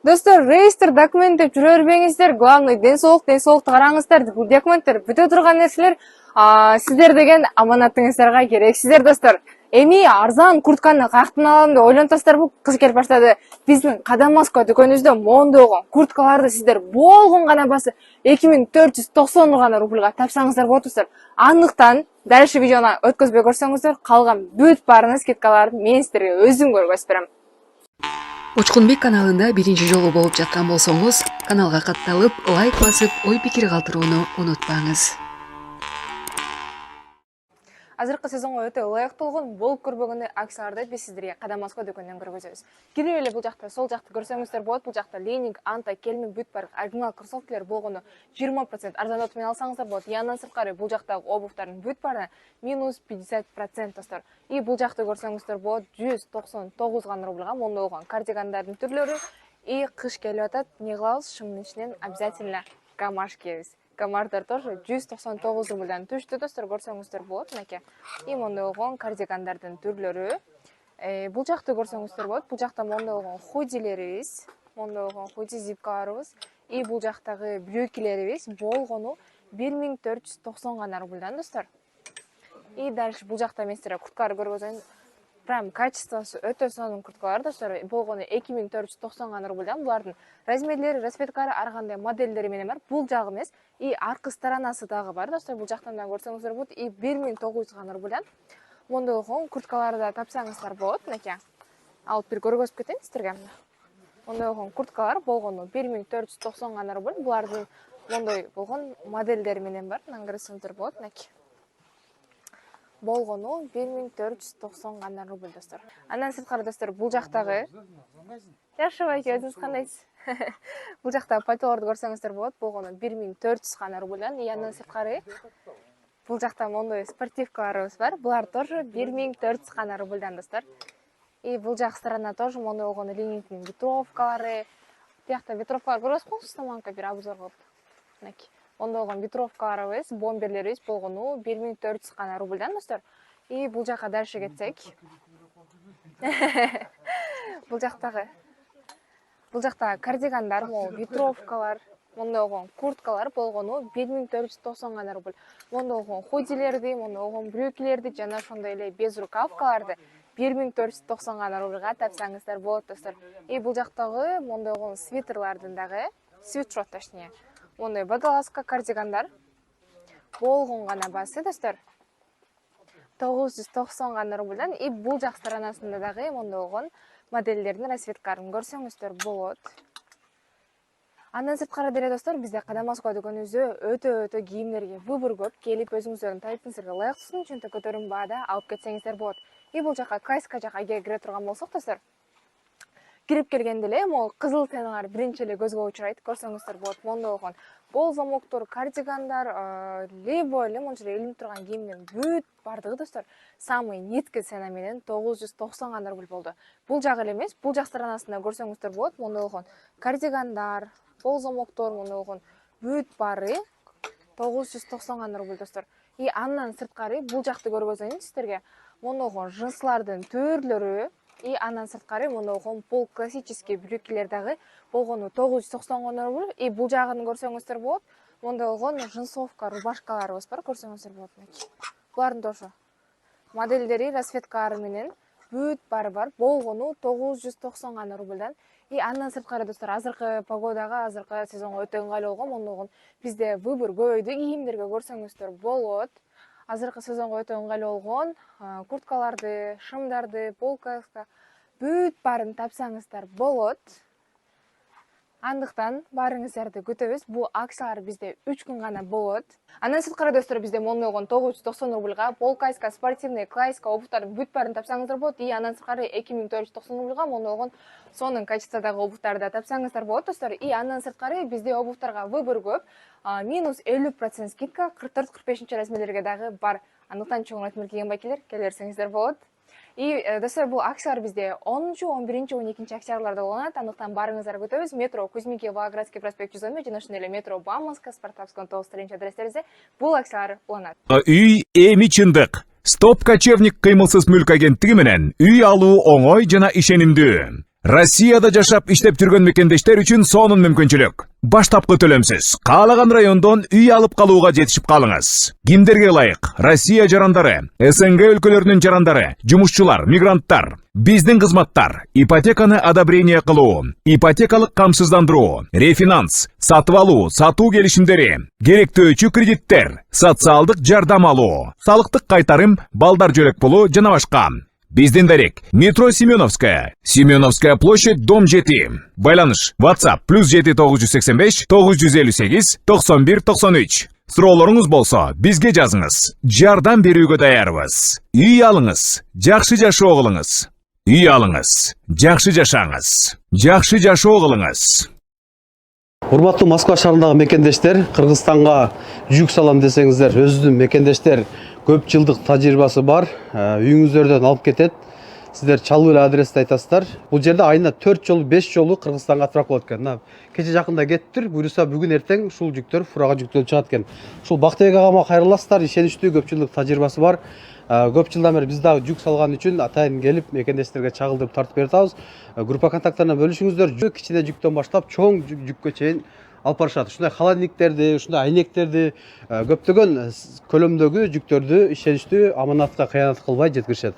Достор, реестр документ деп жүрө бербеңиздер. Главный ден соолукту караңыздар. Бул документтер бүтө турган нерселер сиздер деген аманатыңыздарга керексиздер, достор. Эми арзан куртканы каяктан алам деп ойлонтасыздар, бул кыз келип баштады. Биздин Кадам Москва дүкөнүбүздө мондогон курткаларды сиздер болгон гана басы 2490 гана рубльга тапсаңыздар болот, достор. Андыктан дал ушул видеону өткөзбөй көрсөңүздөр, калган бүт баарына скидкаларды мен сиздерге өзүм көргөзүп берем. Учкунбек каналында биринчи жолу болуп жаткан болсоңуз, каналга катталып, лайк басып, ой пикир калтырууну унутпаңыз. Азыркы сезонго өтө ылайыктуу болгон болуп көрбөгөндөй акцияларды биз сиздерге Кадам Москва дүкөнүнөн көргөзөбүз. Кирип эле бул жакта сол жакты көрсөңүздөр болот. Бул жакта Ленинг, Анта, Келмин, бүт бар оригинал кроссовкалар болгону 20% арзандатуу менен алсаңыздар болот. Андан сырткары бул жактагы обувтардын бүт баарына минус 50%, достор. И бул жакты көрсөңүздөр болот 199 гана рубльга мондой болгон кардигандардын түрлөрү. И кыш келип атат, эмне кылабыз? Шымдын ичинен обязательно гамаш кийебиз. Гамардар тоже 199 рубльдан түштү, достор, көрсөңүздөр болот, мынакей. И мондой болгон кардигандардын түрлөрү. Бул жакты көрсөңүздөр болот. Бул жакта мондой болгон худилерибиз, мондой болгон худи зипкаларыбыз. И бул жактагы брюкилерибиз болгону 1490 гана рубльдан, достор. И дальше бул жакта мен сиздерге курткаларды көргөзөйүн. Прям качествосы өтө сонун курткалар, достор. Болгону 2490 гана рубльдан. Булардын размерлери, расцветкалары, ар кандай модельдери менен бар. Бул жагы эмес, и аркы сторонасы дагы бар, достор. Бул жактан да көрсөңүздөр болот. И 1900 гана рубльдан мондой болгон курткаларды да тапсаңыздар болот, мынакей. Алып бир көргөзүп кетейин сиздерге. Мондой болгон курткалар болгону 1490 гана рубль. Булардын мондой болгон модельдери менен бар. Көрсөңүздөр болот, мынакей. Болгону 1490 гана рубль, достор. Андан сырткары, достор, бул жактагы жашыбай өзүңүз кандайсыз? Бул жакта пальтолорду көрсөңүздөр болот. Болгону 1400 гана рубльдан. И андан сырткары бул жакта мондой спортивкаларыбыз бар. Булар тоже 1400 гана рубльдан, достор. И бул жак сторона тоже мондой болгону Ленингтин ветровкалары. Биякта ветровкалар көрөсүңүз, таманка бир обзор кылып. Мынакей. Мондой болгон ветровкаларыбыз, бомберлерибиз болгону 1400 гана рубльдан, достор. И бул жака дальше кетсек. Бул жакта кардигандар, ветровкалар, мондой болгон курткалар болгону 1490 гана рубль. Мондой болгон худилерди, мондой болгон брюкилерди жана ошондой эле без рукавкаларды 1490 гана рубльга тапсаңыздар болот, достор. И бул жактагы мондой болгон свитерлардын дагы, свитшот точнее. Мондой водолазка кардигандар болгон гана басы, достор. 990 гана рубльдан. И бул жак сторонасында дагы мондой болгон модельдердин расцветкаларын көрсөңүздөр болот. Андан сырткары деле, достор, бизде Кадам Москва дүкөнүбүздө өтө кийимдерге выбор көп. Келип өзүңүздөрдүн талаптарыңызга ылайыктуусун чөнтө көтөрүм баада алып кетсеңиздер болот. И бул жака классика жака кире турган болсок, достор, кирип келгенде эле могу кызыл теналар биринчи эле көзгө учурайт. Көрсөңүздөр болот. Мондой болгон бол замоктор, кардигандар, либо монча илинип турган кийимдин бүт бардыгы, достор, самый низкий цена менен 990 гана рубль болду. Бул жагы эле эмес, бул жак сторонасында көрсөңүздөр болот. Мондой болгон кардигандар, бол замоктор, мондой болгон бүт баары 990 гана рубль, достор. И андан сырткары бул жакты көргөзөйүн сиздерге. Мондой болгон жинслардын түрлөрү. И андан сырткары мондой болгон пол классический брюкилер дагы болгону 990 гана рубль. И бул жагын көрсөңүздөр болот. Мондой болгон джинсовка, рубашкаларыбыз бар, көрсөңүздөр болот. Булардын тоже модельдери, расцветкалары менен бүт баары бар. Болгону 990 гана рубльдан. И андан сырткары, достор, азыркы погодага, азыркы сезонго өтө ыңгайлуу болгон мондой болгон бизде выбор көбөйдү, кийимдерге көрсөңүздөр болот. Азыркы сезонго өтө ыңгайлуу болгон курткаларды, шымдарды, полкаска бүт баарын тапсаңыздар болот. Андыктан баарыңыздарды күтөбүз. Бул акциялар бизде 3 күн гана болот. Андан сырткары, достор, бизде мондой болгон 990 рубльга полкаска, спортивный, классика обувтардын бүт баарын тапсаңыздар болот. И андан сырткары 2490 рубльга мондой болгон сонун качестводагы обувтарды тапсаңыздар болот, достор. И андан сырткары бизде обувтарга выбор көп. Минус 50% скидка 44-45 размерлерге дагы бар. Андыктан чоңойтмай кийген байкелер келе берсеңиздер болот. И, достор, бул акциялар бизде 10-чу, 11-чи, 12-чи акцияларда болот. Андыктан баарыңыздарды күтөбүз. Метро Кузьминки, Волгоградский проспект 111 жана ошондой эле метро Бауманская, Спартакская 9-3 адрестерибизде бул акциялар уланат. Үй эми чындык. Стоп Кочевник кыймылсыз мүлк агенттиги менен үй алуу оңой жана ишенимдүү. Россияда жашап иштеп жүргөн мекендештер үчүн сонун мүмкүнчүлүк. Баштапкы төлөмсүз каалаган райондон үй алып калууга жетишип калыңыз. Кимдерге ылайык? Россия жарандары, СНГ өлкөлөрүнүн жарандары, жумушчулар, мигранттар. Биздин кызматтар: ипотеканы одобрение кылуу, ипотекалык камсыздандыруу, рефинанс, сатып алуу, сатуу келишимдери, керектөөчү кредиттер, социалдык жардам алуу, салыктык кайтарым, балдар жөлөк пулу жана башка. Биздин дарек: метро Семеновская, Семеновская площадь, дом 7. Байланыш: WhatsApp +7 985 958 91 93. Суроолоруңуз болсо бизге жазыңыз. Жардам берүүгө даярбыз. Үй алыңыз, жакшы жашоо кылыңыз. Үй алыңыз, жакшы жашаңыз. Жакшы жашоо кылыңыз. Урматтуу Москва шаарындагы мекендештер, Кыргызстанга жүк салам десеңиздер, өзүнүн мекендештер көп жылдык тажрыйбасы бар, үйүңүздөрдөн алып кетет. Сиздер чалуу эле адрести айтасыздар. Бул жерде айына 4 жолу, 5 жолу Кыргызстанга отправка болот экен. Кече жакында кеттир, буюрса бүгүн эртең ушул жүктөр фурага жүктөлүп чыгат экен. Ушул Бактыбек агама кайрыласыздар, ишеничтүү, көп жылдык тажрыйбасы бар. Көп жылдан бери биз дагы жүк салган үчүн атайын келип мекендештерге чагылдырып тартып берип атабыз. Группа контакттарына бөлүшүңүздөр. Кичине жүктөн баштап чоң жүккө чейин алып барышат. Ушундай холодильниктерди, ушундай айнектерди, көптөгөн көлөмдөгү жүктөрдү ишеничтүү, аманатка кыянат кылбай жеткиришет.